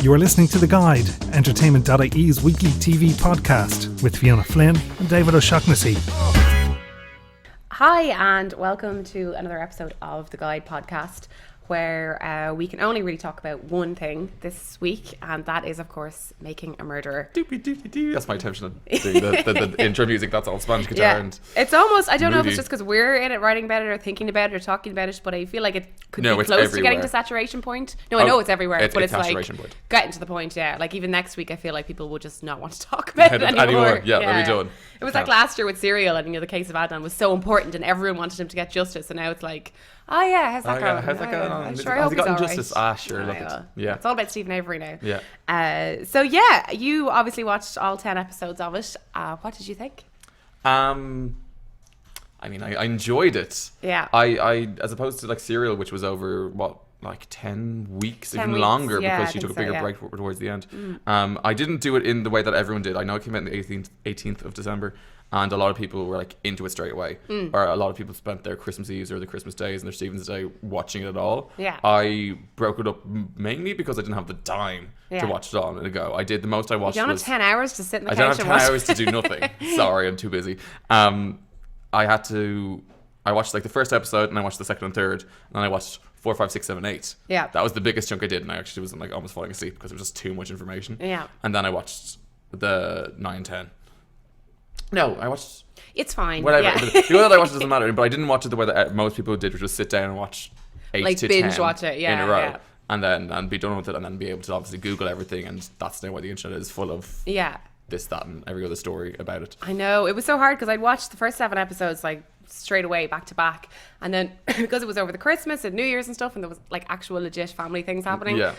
You are listening to The Guide, entertainment.ie's weekly TV podcast with Fiona Flynn and David O'Shaughnessy. Hi and welcome to another episode of The Guide podcast, where we can only really talk about one thing this week, and that is, of course, making a murderer. That's my intention of doing the intro music. That's all Spanish guitar and it's almost, I don't know if movie. it's just because we're in it, writing about it or thinking about it or talking about it, but I feel like it could be it's close everywhere. to getting to saturation point. No, I know it's everywhere, but it's like saturation point. getting to the point, Like even next week, I feel like people will just not want to talk about it anymore. Yeah, they'll be done. It was like last year with Serial, and the case of Adnan was so important and everyone wanted him to get justice, and now it's like, oh yeah, how's that going? How's that going on? I'm Has sure he gotten all justice? right. Sure, look at yeah. It's all about Stephen Avery now. Yeah. So yeah, you obviously watched all 10 episodes of it. What did you think? I mean, I enjoyed it. Yeah. I as opposed to like Serial, which was over like 10 weeks, 10 even weeks, longer, yeah, because I she took a think bigger so, break towards the end. I didn't do it in the way that everyone did. I know it came out on the 18th of December, and a lot of people were like into it straight away. Or a lot of people spent their Christmas Eves or their Christmas days and their Stephen's Day watching it all. Yeah. I broke it up mainly because I didn't have the time to watch it all in a go. I did the most I watched. You don't was have 10 hours to sit in the I couch don't and have 10 watch. hours to do nothing. Sorry, I'm too busy. I watched like the first episode, and I watched the second and third, and then I watched 4, 5, 6, 7, 8. Yeah. That was the biggest chunk I did, and I actually was like almost falling asleep because it was just too much information. Yeah. And then I watched the 9, 10. No, I watched It's fine. whatever. Yeah. The way that I watched it doesn't matter, but I didn't watch it the way that most people did, which was sit down and watch 8 Like to binge 10 watch it, yeah, in a row. yeah. And be done with it, and then be able to obviously Google everything, and that's now why the internet is full of Yeah. this, that, and every other story about it. I know. It was so hard because I'd watched the first 7 episodes like straight away, back to back. And then because it was over the Christmas and New Year's and stuff, and there was like actual legit family things happening. Yeah.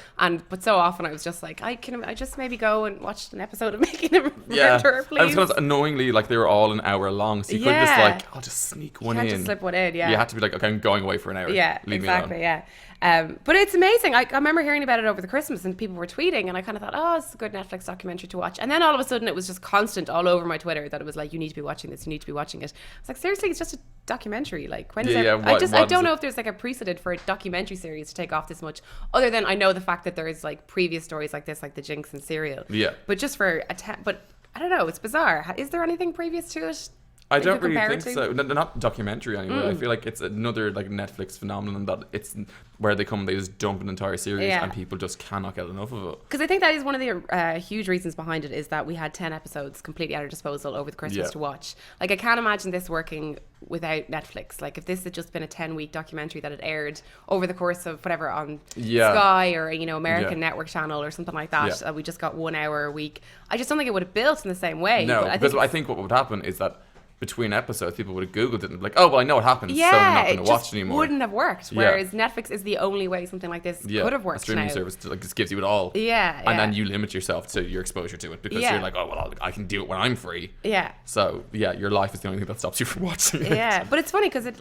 But so often I was just like, I just maybe go and watch an episode of Making a Yeah, Murderer, please. I was kind of annoyingly like they were all an hour long, so you couldn't just Yeah. like, I'll just sneak one Can't in. just slip one in, yeah. You had to be like, okay, I'm going away for an hour. Yeah, Leave exactly, me alone. yeah. But it's amazing. I remember hearing about it over the Christmas and people were tweeting, and I kind of thought, oh, it's a good Netflix documentary to watch. And then all of a sudden it was just constant all over my Twitter that it was like, you need to be watching this, you need to be watching it. I was like, seriously, it's just a documentary. Like, when is it? I don't know if there's like a precedent for a documentary series to take off this much, other than I know the fact that there is like previous stories like this, like the Jinx and Serial. Yeah. But just for but I don't know, it's bizarre. Is there anything previous to it? I that you don't could really compare think it to? so. Not documentary anyway. I feel like it's another like Netflix phenomenon that it's where they just dump an entire series Yeah. and people just cannot get enough of it. Because I think that is one of the huge reasons behind it, is that we had 10 episodes completely at our disposal over the Christmas Yeah. to watch. Like, I can't imagine this working without Netflix. Like, if this had just been a 10-week documentary that had aired over the course of whatever on Sky or American Network Channel or something like that, we just got 1 hour a week, I just don't think it would have built in the same way. No, But because I think what would happen is that between episodes, people would have Googled it and be like, oh, well, I know what happens, so I'm not going to watch anymore. Wouldn't have worked. Whereas Netflix is the only way something like this could have worked. A streaming now. service just gives you it all. Yeah, And then you limit yourself to your exposure to it because Yeah. you're like, oh, well, I can do it when I'm free. Yeah. So, yeah, your life is the only thing that stops you from watching it. Yeah, but it's funny because it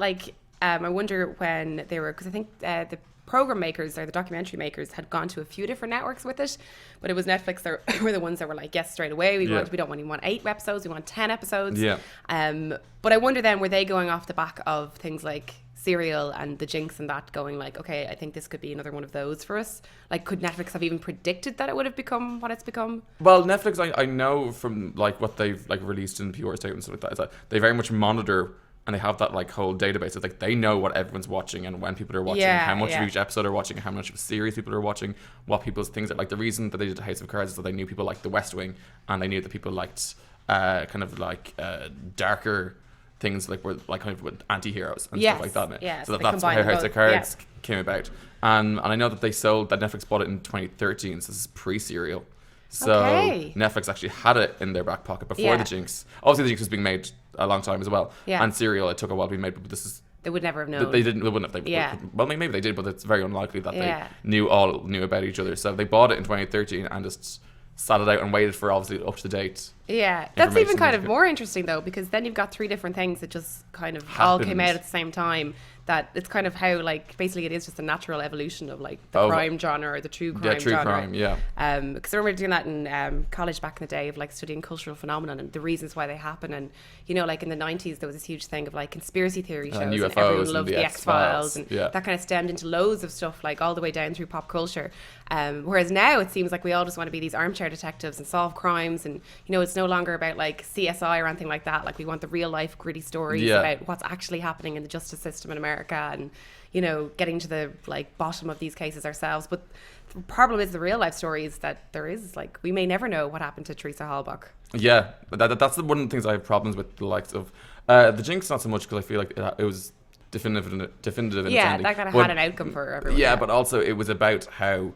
I wonder when they were, because I think the program makers or the documentary makers had gone to a few different networks with it, but it was Netflix that were the ones that were like, yes, straight away, we don't want 8 episodes, we want 10 episodes. Yeah. But I wonder then, were they going off the back of things like Serial and the Jinx and that, going like, okay, I think this could be another one of those for us? Like, could Netflix have even predicted that it would have become what it's become? Well, Netflix, I know from like what they've like released in PR statements and stuff like that, is that they very much monitor. And they have that like whole database of like they know what everyone's watching and when people are watching, how much of each episode are watching, how much of a series people are watching, what people's things are like. The reason that they did the House of Cards is that they knew people liked The West Wing, and they knew that people liked kind of like darker things, like were like kind of with anti-heroes and stuff like that. Yeah, so that's how House of Cards came about. And I know that Netflix bought it in 2013, so this is pre-Serial. So Netflix actually had it in their back pocket before the Jinx. Obviously, the Jinx was being made a long time as well. Yeah. And Serial, it took a while to be made, but this is... They would never have known. They wouldn't have. Yeah. Well, maybe they did, but it's very unlikely that they knew about each other. So they bought it in 2013 and just sat it out and waited for obviously up to date Yeah, that's even kind of more interesting though, because then you've got 3 different things that just kind of all came out at the same time. That it's kind of how, like, basically it is just a natural evolution of, like, the crime genre or the true crime genre. Crime, yeah. Because I remember doing that in college back in the day, of, like, studying cultural phenomenon and the reasons why they happen. And, you know, like in the 90s, there was this huge thing of, like, conspiracy theory shows, and UFOs everyone loved the X-Files, and yeah. that kind of stemmed into loads of stuff, like, all the way down through pop culture. Whereas now it seems like we all just want to be these armchair detectives and solve crimes, and, you know, it's no longer about, like, CSI or anything like that. Like, we want the real life gritty stories about what's actually happening in the justice system in America, and, you know, getting to the, like, bottom of these cases ourselves. But the problem is the real life stories that there is, like, we may never know what happened to Teresa Halbach. Yeah, that's one of the things I have problems with, the likes of the Jinx, not so much, because I feel like it was definitive in its ending. That kind of had an outcome for everyone. Yeah, but also it was about how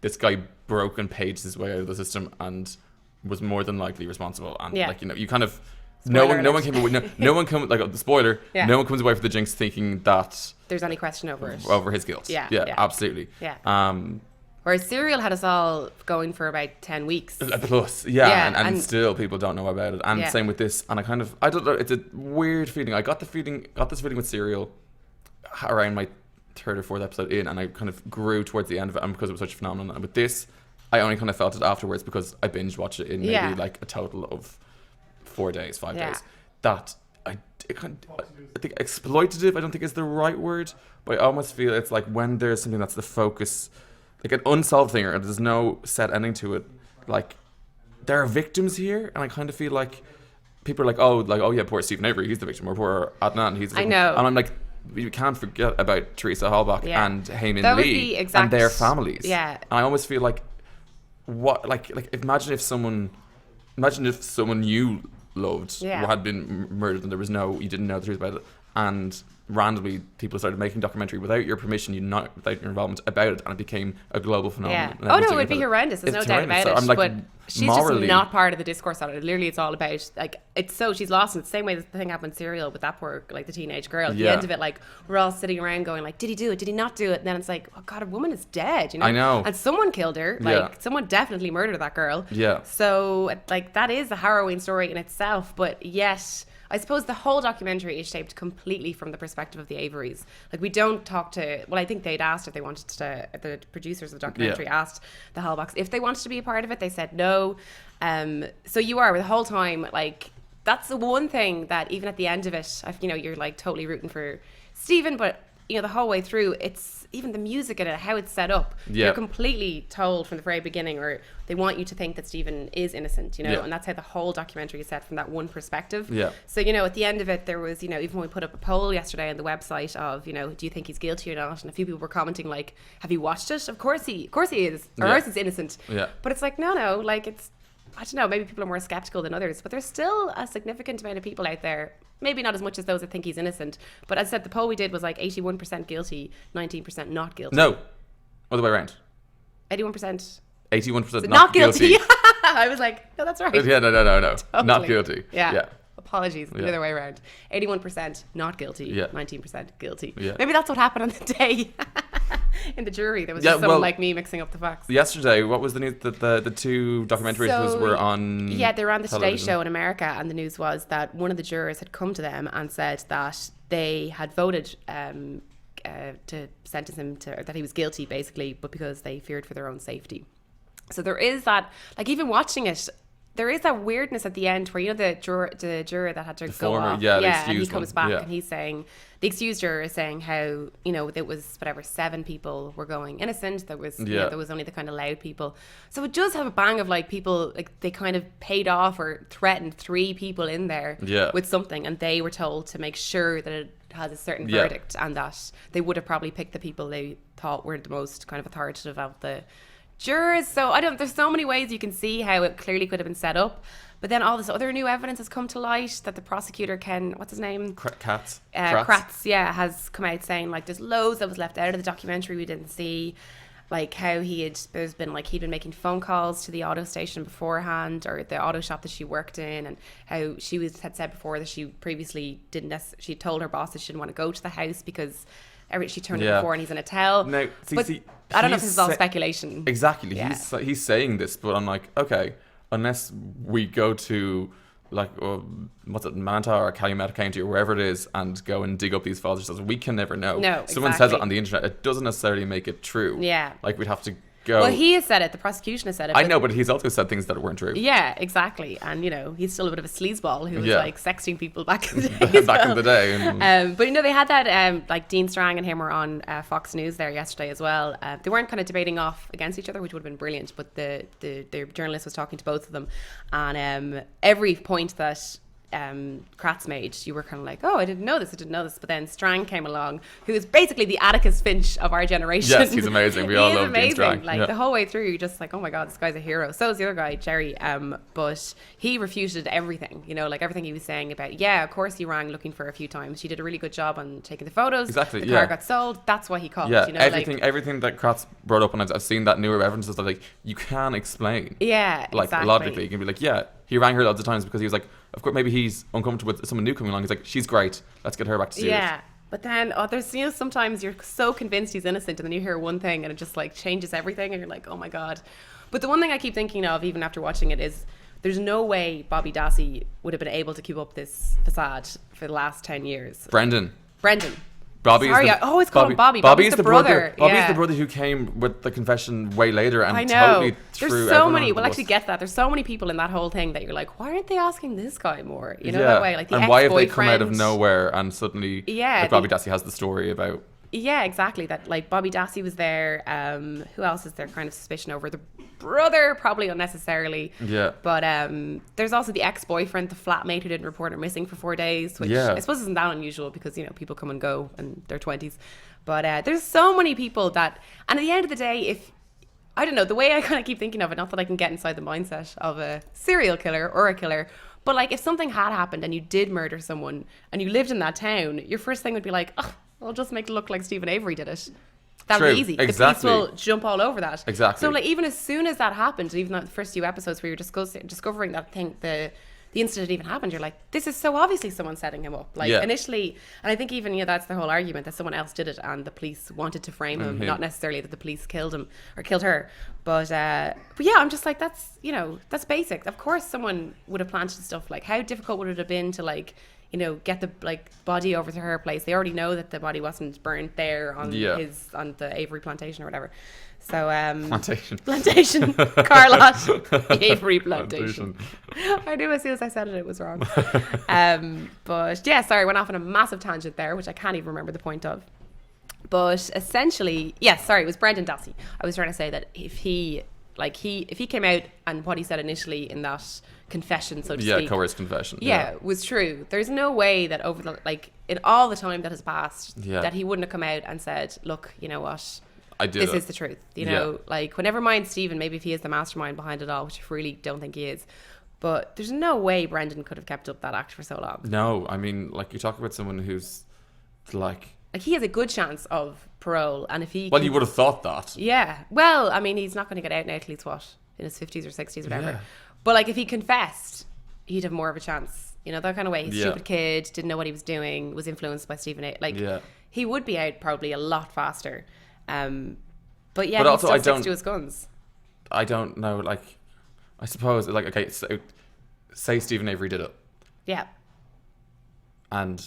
this guy broke and paged his way out of the system and was more than likely responsible. And like, you know, you kind of no one came away, no one come, like, the spoiler. Yeah. No one comes away from the Jinx thinking that there's any question over it, over his guilt. Yeah, absolutely. Yeah. Whereas Serial had us all going for about 10 weeks. Plus, and still people don't know about it. And same with this. And I don't know, it's a weird feeling. I got this feeling with Serial around my 3rd or 4th episode in, and I kind of grew towards the end of it, and because it was such a phenomenon. And with this, I only kind of felt it afterwards, because I binge watched it in maybe like a total of 4 days, 5 days. That I think exploitative, I don't think is the right word, but I almost feel it's like when there's something that's the focus, like an unsolved thing, or there's no set ending to it, like, there are victims here, and I kind of feel like people are like, oh yeah, poor Stephen Avery, he's the victim, or poor Adnan, he's the victim. I know. And I'm like, you can't forget about Teresa Halbach and Heyman Lee and their families. Yeah. And I almost feel like, what, like imagine if someone you loved had been murdered, and you didn't know the truth about it, and randomly people started making documentary without your permission, without your involvement about it, and it became a global phenomenon. Yeah. Oh no, it would be horrendous. There's no doubt about it. Like, but she's just not part of the discourse on it. Literally, it's all about, like, she's lost. And the same way the thing happened in Serial with that poor, like, the teenage girl. At the end of it, like, we're all sitting around going, like, did he do it? Did he not do it? And then it's like, oh God, a woman is dead. You know? I know. And someone killed her. Like, someone definitely murdered that girl. Yeah. So, like, that is a harrowing story in itself. But yet, I suppose the whole documentary is shaped completely from the perspective of the Averys. Like, we don't talk to, well, I think they'd asked if they wanted to, the producers of the documentary asked the Halbachs if they wanted to be a part of it. They said no. So you are, the whole time, like, that's the one thing that even at the end of it, you know, you're, like, totally rooting for Stephen, but, you know, the whole way through, it's even the music in it, how it's set up. You're completely told from the very beginning, or they want you to think that Stephen is innocent, you know, and that's how the whole documentary is set, from that one perspective. Yeah. So, you know, at the end of it, there was, you know, even when we put up a poll yesterday on the website of, you know, do you think he's guilty or not? And a few people were commenting, like, have you watched it? Of course he is. Or else he's innocent. Yeah. But it's like, no, like, it's, I don't know, maybe people are more skeptical than others, but there's still a significant amount of people out there, maybe not as much as those that think he's innocent, but as I said, the poll we did was like 81% guilty, 19% not guilty. No, other way around. 81%. 81% not guilty. I was like, no, that's right. Yeah, no. Totally. Not guilty. Yeah. Apologies, the other way around. 81% not guilty, 19% guilty. Yeah. Maybe that's what happened on the day. In the jury, there was just someone like me mixing up the facts. Yesterday, what was the news? The 2 documentaries were on. Yeah, they were on the television. Today Show in America, and the news was that one of the jurors had come to them and said that they had voted to sentence him to, that he was guilty, basically, but because they feared for their own safety. So there is that, like, even watching it, there is that weirdness at the end where, you know, the juror that had to go off. And he comes back and he's saying, the excused juror is saying how, you know, it was whatever, 7 people were going innocent. There was, you know, there was only the kind of loud people. So it does have a bang of, like, people, like, they kind of paid off or threatened 3 people in there with something, and they were told to make sure that it has a certain verdict, and that they would have probably picked the people they thought were the most kind of authoritative of the jurors. So there's so many ways you can see how it clearly could have been set up, but then all this other new evidence has come to light that the prosecutor what's his name? Kratz, has come out saying, like, there's loads that was left out of the documentary we didn't see, like how he'd been making phone calls to the auto station beforehand, or the auto shop that she worked in, and how had said before that she previously she told her boss that she didn't want to go to the house because she turned it before and he's in a tell. Now, I don't know if this is all speculation. Exactly. Yeah. He's saying this, but I'm like, okay, unless we go to like what's it, Manta or Calumet County or wherever it is, and go and dig up these files ourselves, we can never know. No, someone says it on the internet, it doesn't necessarily make it true. Yeah, like we'd have to go. Well, he has said it. The prosecution has said it. I know, but he's also said things that weren't true. Yeah, exactly. And he's still a bit of a sleazeball who was like sexting people back in the day. In the day. But they had that like Dean Strang and him were on Fox News there yesterday as well. They weren't kind of debating off against each other, which would have been brilliant. But the journalist was talking to both of them, and every point that Kratz made, you were kind of like, oh, I didn't know this. But then Strang came along, who is basically the Atticus Finch of our generation. Yes, he's amazing. We all love amazing. Dean Strang. Like the whole way through, you're just like, oh my god, this guy's a hero. So is the other guy, Jerry. But he refuted everything. Like everything he was saying about, of course he rang looking for a few times. She did a really good job on taking the photos. Exactly. The car got sold. That's why he called. Yeah, everything that Kratz brought up, and I've seen that newer evidence that like you can explain. Yeah, like exactly. Logically, you can be like, he rang her loads of times because he was like, of course, maybe he's uncomfortable with someone new coming along. He's like, she's great. Let's get her back to see Yeah. But then there's sometimes you're so convinced he's innocent, and then you hear one thing and it just like changes everything, and you're like, oh my god. But the one thing I keep thinking of, even after watching it, is there's no way Bobby Dassey would have been able to keep up this facade for the last 10 years. Brendan. Bobby. Sorry, I always call him Bobby. Bobby's the brother. Bobby's the brother who came with the confession way later and I know. totally threw There's so many. We'll actually get that. There's so many people in that whole thing that you're like, why aren't they asking this guy more? That way, like the and why have they come out of nowhere and suddenly Bobby Dassey has the story about? Yeah, exactly. That like Bobby Dassey was there. Who else is there kind of suspicion over? The brother, probably unnecessarily. Yeah. But there's also the ex-boyfriend, the flatmate who didn't report her missing for 4 days, which I suppose isn't that unusual because people come and go in their 20s. But there's so many people that, and at the end of the day, if I don't know, the way I kind of keep thinking of it, not that I can get inside the mindset of a serial killer or a killer, but like if something had happened and you did murder someone and you lived in that town, your first thing would be like, oh, I'll just make it look like Stephen Avery did it. That would be easy. Exactly. The police will jump all over that. Exactly. So like even as soon as that happened, even the first few episodes where you're discovering that the incident even happened, you're like, this is so obviously someone setting him up. Like initially, and I think even that's the whole argument that someone else did it and the police wanted to frame him, not necessarily that the police killed him or killed her. But yeah, I'm just like, that's that's basic. Of course, someone would have planted stuff. Like, how difficult would it have been to get the body over to her place? They already know that the body wasn't burnt there on on the Avery plantation or whatever. So plantation Carlot Avery plantation. I knew as soon as I said it was wrong. But yeah, sorry, went off on a massive tangent there, which I can't even remember the point of. But essentially, it was Brendan Dassey. I was trying to say that if he came out and what he said initially in that confession, so to speak, coerced confession, was true, there's no way that over the in all the time that has passed, that he wouldn't have come out and said, look, you know what, this is the truth. Never mind Stephen, maybe if he is the mastermind behind it all, which I really don't think he is, but there's no way Brendan could have kept up that act for so long. No, I mean, you talk about someone who's he has a good chance of parole, and if he you would have thought that. Yeah, well, I mean, he's not going to get out now till he's in his 50s or 60s, whatever. Yeah. But if he confessed, he'd have more of a chance. That kind of way. He's a stupid kid, didn't know what he was doing, was influenced by Stephen A. He would be out probably a lot faster. But he also, still sticks to his guns. I don't know. I suppose okay, so say Stephen Avery did it. Yeah. And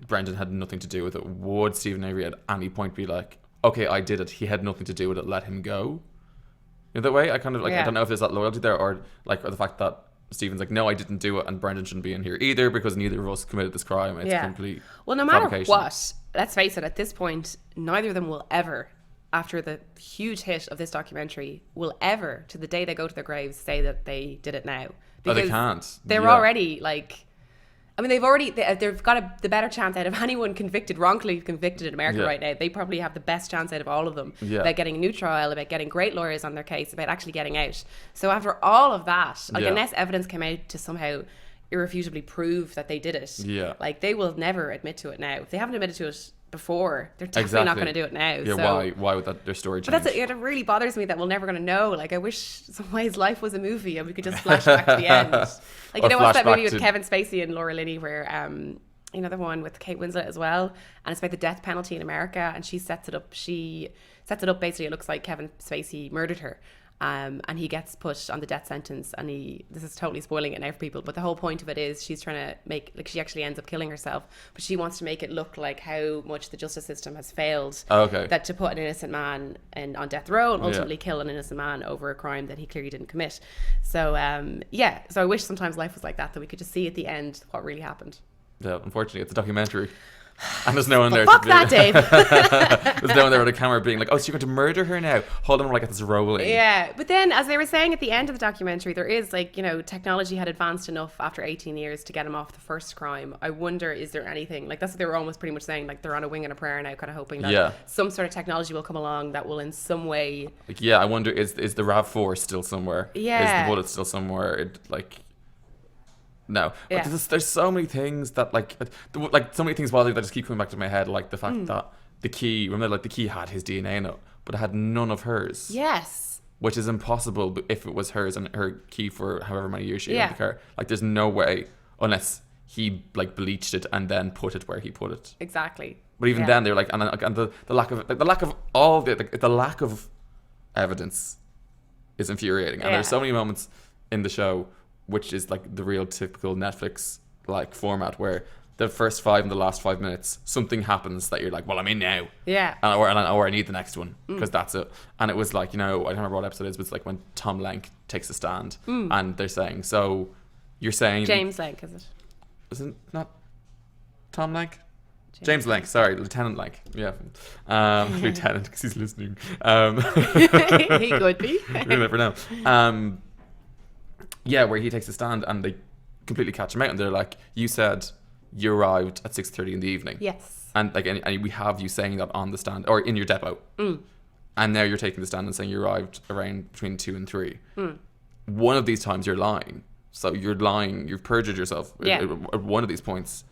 Brendan had nothing to do with it. Would Stephen Avery at any point be like, okay, I did it, he had nothing to do with it, let him go? That way, I kind of I don't know if there's that loyalty there, or the fact that Stephen's like, no, I didn't do it, and Brendan shouldn't be in here either because neither of us committed this crime. It's complete. Well, no matter what, let's face it, at this point, neither of them will ever, after the huge hit of this documentary, will ever, to the day they go to their graves, say that they did it now. Because they can't. They're already they've got the better chance out of anyone wrongfully convicted in America right now. They probably have the best chance out of all of them about getting a new trial, about getting great lawyers on their case, about actually getting out. So after all of that, unless evidence came out to somehow irrefutably prove that they did it, they will never admit to it now. If they haven't admitted to it before, they're definitely not going to do it now. Yeah, so, why would their story change? But it really bothers me that we're never going to know. I wish some ways life was a movie and we could just flash back to the end. What's that movie with Kevin Spacey and Laura Linney where the one with Kate Winslet as well, and it's about the death penalty in America, and she sets it up basically, it looks like Kevin Spacey murdered her, And he gets put on the death sentence, and this is totally spoiling it now for people, but the whole point of it is she's trying to make, like, she actually ends up killing herself, but she wants to make it look like how much the justice system has failed. That to put an innocent man on death row and ultimately kill an innocent man over a crime that he clearly didn't commit. So so I wish sometimes life was like that we could just see at the end what really happened. Yeah, unfortunately it's a documentary. And there's no one there. Fuck that, Dave. There's no one there with a camera being like, oh, so you're going to murder her now? Hold on, like, it's rolling. Yeah, but then, as they were saying at the end of the documentary, there is, like, technology had advanced enough after 18 years to get him off the first crime. I wonder, is there anything, like, that's what they were almost pretty much saying, like, they're on a wing and a prayer now, kind of hoping that some sort of technology will come along that will in some way... Like, yeah, I wonder, is the RAV4 still somewhere? Yeah. Is the bullet still somewhere? No, but there's so many things that so many things that just keep coming back to my head, like the fact that the key, remember, like, the key had his DNA in it, but it had none of hers. Yes. Which is impossible if it was hers and her key for however many years she owned the car. Like, there's no way unless he, like, bleached it and then put it where he put it. Exactly. But even then, they're like, and the lack of evidence is infuriating. And there's so many moments in the show, which is like the real typical Netflix like format, where the first 5 and the last 5 minutes something happens that you're like, well, I'm in now, or I need the next one because that's it. And it was like, I don't remember what episode it is, but it's like when Tom Lenk takes a stand and they're saying, so you're saying James Lenk, is it? Isn't not Tom Lenk? James Lenk, sorry, Lieutenant Lenk. Yeah, Lieutenant, because he's listening. He could be. You never know. Yeah, where he takes a stand and they completely catch him out, and they're like, "You said you arrived at 6:30 in the evening." Yes. And like, and we have you saying that on the stand or in your depot, and now you're taking the stand and saying you arrived around between 2 and 3. One of these times you're lying, so you're lying. You've perjured yourself at one of these points.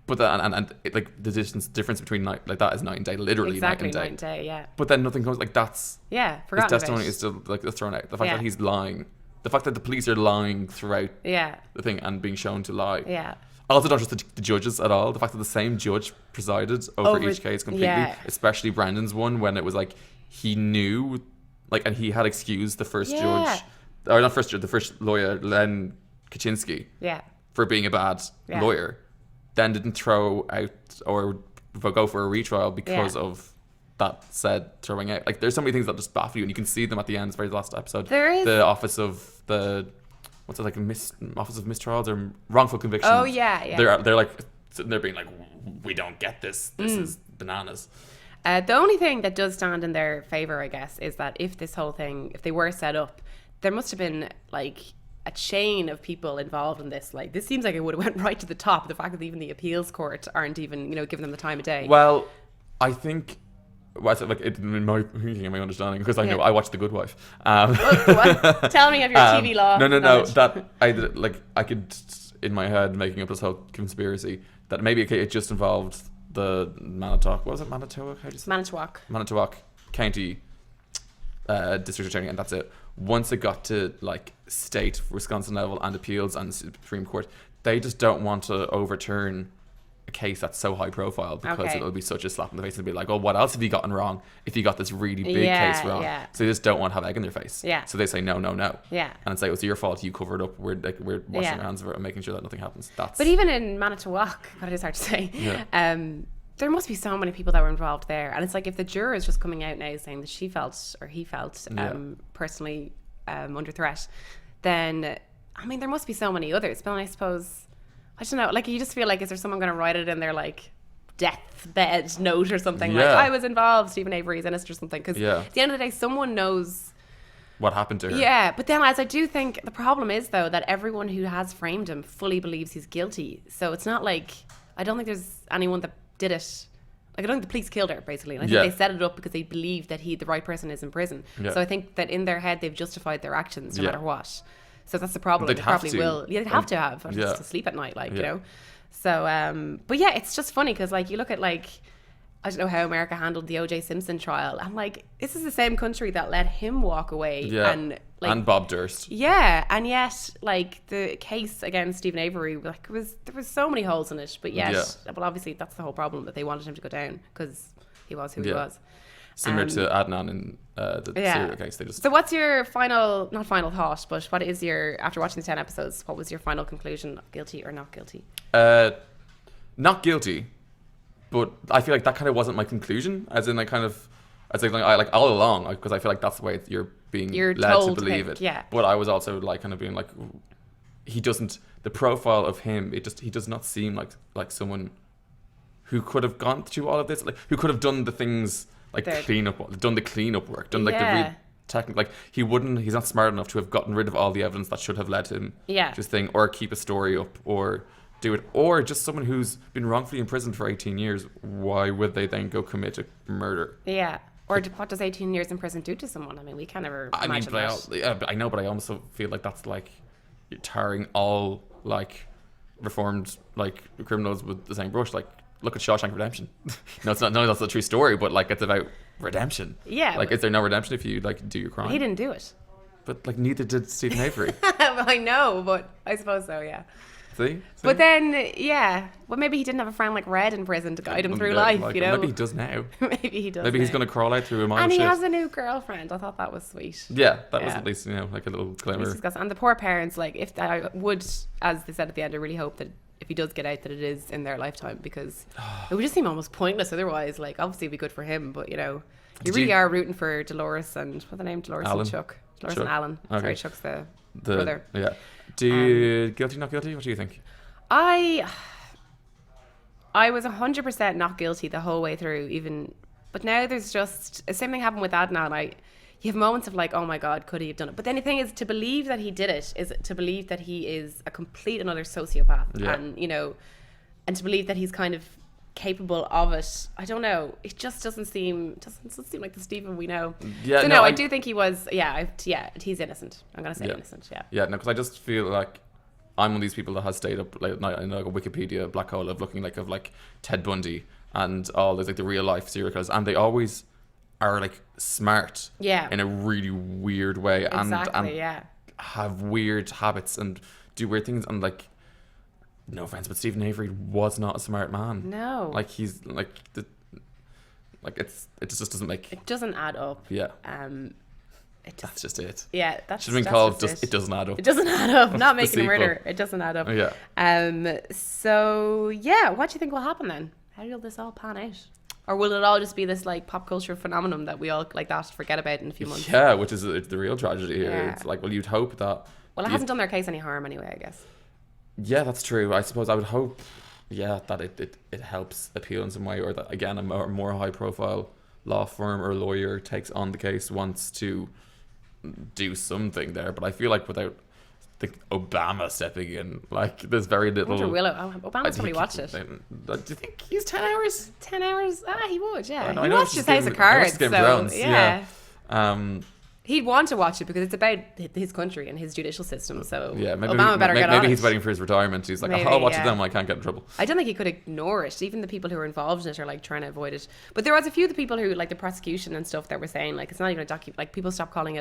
But like the difference between night like that is night and day, literally exactly, night and day. Yeah. But then nothing comes like that's forgotten his testimony is still like thrown out. The fact that he's lying. The fact that the police are lying throughout the thing and being shown to lie. Yeah. I also don't trust the judges at all. The fact that the same judge presided over each case completely, especially Brandon's one, when it was like he knew, like, and he had excused the first judge, or not first judge, the first lawyer, Len Kaczynski, for being a bad lawyer, then didn't throw out or go for a retrial because of that said throwing out. Like, there's so many things that just baffle you, and you can see them at the end. It's the very last episode. There is the office of the office of mistrials or wrongful convictions. Oh yeah. They're like sitting there being like, we don't get this. This is bananas. The only thing that does stand in their favor, I guess, is that if this whole thing, if they were set up, there must have been like a chain of people involved in this. Like, this seems like it would have went right to the top. The fact that even the appeals court aren't even, giving them the time of day. Well, I think. Well, like in my thinking and my understanding, because I know I watched The Good Wife. What? Tell me of your TV law. No. knowledge. That I could in my head making up this whole conspiracy that maybe it just involved the Manitowoc. What was it? Manitowoc? How do you say? Manitowoc County District Attorney, and that's it. Once it got to like state, Wisconsin level, and appeals and Supreme Court, they just don't want to overturn a case that's so high profile because it'll be such a slap in the face and be like, oh, what else have you gotten wrong if you got this really big case wrong? So they just don't want to have egg in their face. So they say no. And it's like, it's your fault, you covered up, we're washing our hands of it and making sure that nothing happens. But even in Manitowoc, God, it is hard to say, there must be so many people that were involved there, and it's like, if the juror is just coming out now saying that she felt or he felt personally under threat, then I mean there must be so many others. But I suppose, I don't know, like, you just feel like, is there someone going to write it in their like deathbed note or something, like, I was involved, Stephen Avery is innocent or something, because at the end of the day someone knows what happened to her. But then, as I do think the problem is though, that everyone who has framed him fully believes he's guilty, so it's not like, I don't think there's anyone that did it. Like, I don't think the police killed her, basically. And I think they set it up because they believe that the right person is in prison. So I think that in their head they've justified their actions no matter what. So that's the problem. They'd probably have to. will. Yeah, they'd have to have. Or just to sleep at night, like, So, but yeah, it's just funny because, like, you look at, like, I don't know how America handled the O.J. Simpson trial. And, like, this is the same country that let him walk away. And, like, and Bob Durst. Yeah, and yet, like, the case against Stephen Avery, like, there was so many holes in it. But yet, well, obviously, that's the whole problem, that they wanted him to go down because he was who he was. Similar to Adnan in the serial case. So what's your not final thought, but what is your, after watching the 10 episodes, what was your final conclusion? Guilty or not guilty? Not guilty, but I feel like that kind of wasn't my conclusion. As in, I like all along, because I feel like that's the way you're led to believe it. Yeah. But I was also like kind of being like, he doesn't. The profile of him, he does not seem like someone who could have gone through all of this, like who could have done the things like done the cleanup work, done like the real technical. Like he's not smart enough to have gotten rid of all the evidence that should have led him to this thing, or keep a story up, or do it, or just someone who's been wrongfully imprisoned for 18 years. Why would they then go commit a murder? Yeah. Or what does 18 years in prison do to someone? I mean, we can't ever imagine that. I know, but I also feel like that's like you're tarring all like reformed like criminals with the same brush. Like, look at Shawshank Redemption. No, it's not. No, that's a true story, but like it's about redemption. Yeah. Like, is there no redemption if you like do your crime? He didn't do it. But like neither did Stephen Avery. I know, but I suppose so. Yeah. See? But then, well, maybe he didn't have a friend like Red in prison to guide him through life, you know? Maybe he does now. Maybe he does. Maybe he's going to crawl out through a mile and of he shit. has a new girlfriend. I thought that was sweet. Yeah, that was at least, like a little glimmer. And the poor parents, like, if I would, as they said at the end, I really hope that if he does get out, that it is in their lifetime, because it would just seem almost pointless otherwise. Like, obviously it'd be good for him, but, you know, you really are rooting for Dolores and, what's the name? Dolores Alan. and Chuck. Dolores and Alan. Okay. Sorry, Chuck's the brother. Yeah. Guilty, not guilty? What do you think? I was 100% not guilty the whole way through, even, but now there's just the same thing happened with Adnan. You have moments of like, oh my God, could he have done it? But then the thing is, to believe that he did it is to believe that he is a complete another sociopath, and you know, and to believe that he's kind of capable of it. I don't know. It just doesn't seem like the Stephen we know. Yeah. So no, I do think he was. He's innocent. I'm gonna say innocent. Yeah. Yeah. No, because I just feel like I'm one of these people that has stayed up late at night in like a Wikipedia black hole of looking like Ted Bundy and all those like the real life serial killers, and they always are like smart in a really weird way, and have weird habits and do weird things, and like, no offense, but Stephen Avery was not a smart man. No, like he's like it just doesn't make, it doesn't add up. Yeah. That's just it. Yeah, that's should have been called just it doesn't add up. It doesn't add up. Not making a murder. It doesn't add up. Yeah. So yeah, what do you think will happen then? How will this all pan out? Or will it all just be this like pop culture phenomenon that we all like that forget about in a few months? Yeah, which is the real tragedy here. Yeah. It's like, well, you'd hope that. Well, it hasn't done their case any harm anyway, I guess. Yeah, that's true. I suppose I would hope, that it helps appeal in some way, or that again a more high profile law firm or lawyer takes on the case, wants to do something there. But I feel like without Obama stepping in, like there's very little. Obama's probably watched it. Do you think he's 10 hours? 10 hours? He would, yeah. He watched his House of Cards, so yeah. He'd want to watch it because it's about his country and his judicial system. So yeah, maybe Obama better get on maybe it. He's waiting for his retirement. He's like, I'll watch it then when I can't get in trouble. I don't think he could ignore it. Even the people who are involved in it are like trying to avoid it. But there was a few of the people who, like the prosecution and stuff, that were saying like it's not even a like people keep calling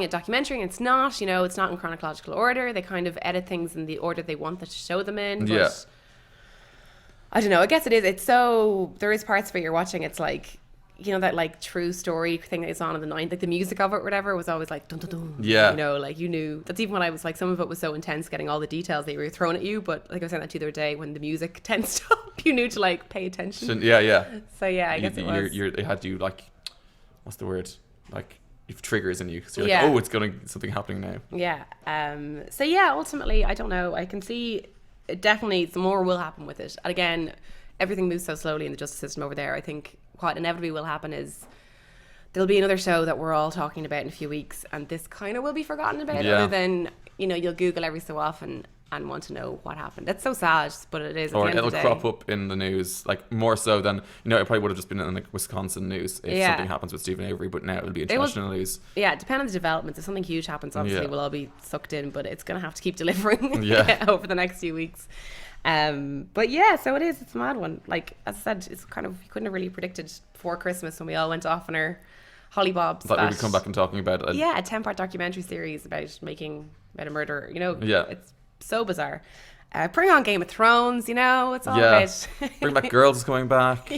it documentary, and it's not, it's not in chronological order. They kind of edit things in the order they want to show them in. But I don't know. I guess it is. It's so, there is parts where you're watching, it's like, that like true story thing that is on in the 90s, like the music of it or whatever was always like dun dun dun. Yeah. Like you knew. That's even when I was like, some of it was so intense getting all the details they were thrown at you. But like I was saying that to you the other day, when the music tensed up, you knew to like pay attention. Yeah. So yeah, I guess it was. They had you like, what's the word? Like, you've triggers in you, so you're like, it's something happening now. Yeah. So yeah, ultimately, I don't know. I can see definitely some more will happen with it. And again, everything moves so slowly in the justice system over there. I think what inevitably will happen is there'll be another show that we're all talking about in a few weeks, and this kind of will be forgotten about. Other than you'll Google every so often and want to know what happened. That's so sad, but it is. Or it'll crop up in the news, like more so than, it probably would have just been in like Wisconsin news if something happens with Stephen Avery, but now it'll be international news. Yeah, depending on the developments. If something huge happens, obviously we'll all be sucked in, but it's going to have to keep delivering over the next few weeks. But yeah, so it's a mad one. Like, as I said, it's kind of, you couldn't have really predicted before Christmas when we all went off on our hollybobs that we would come back and talking about it. A 10-part documentary series about a murder, Yeah. It's so bizarre. Bring on Game of Thrones, you know, it's all Yeah. about... Bring back Girls is coming back.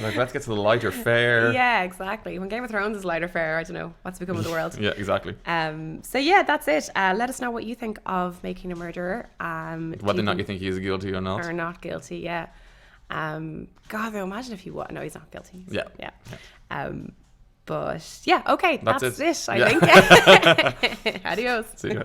Like, let's get to the lighter fare. Yeah, exactly. When Game of Thrones is lighter fare, I don't know what's become of the world. Yeah, exactly. So yeah, that's it. Let us know what you think of Making a Murderer. Whether or not you think he's guilty or not. Or not guilty, yeah. God, though, imagine if he was. No, he's not guilty. Yeah. But yeah, okay, that's it. I think. Adios. See ya.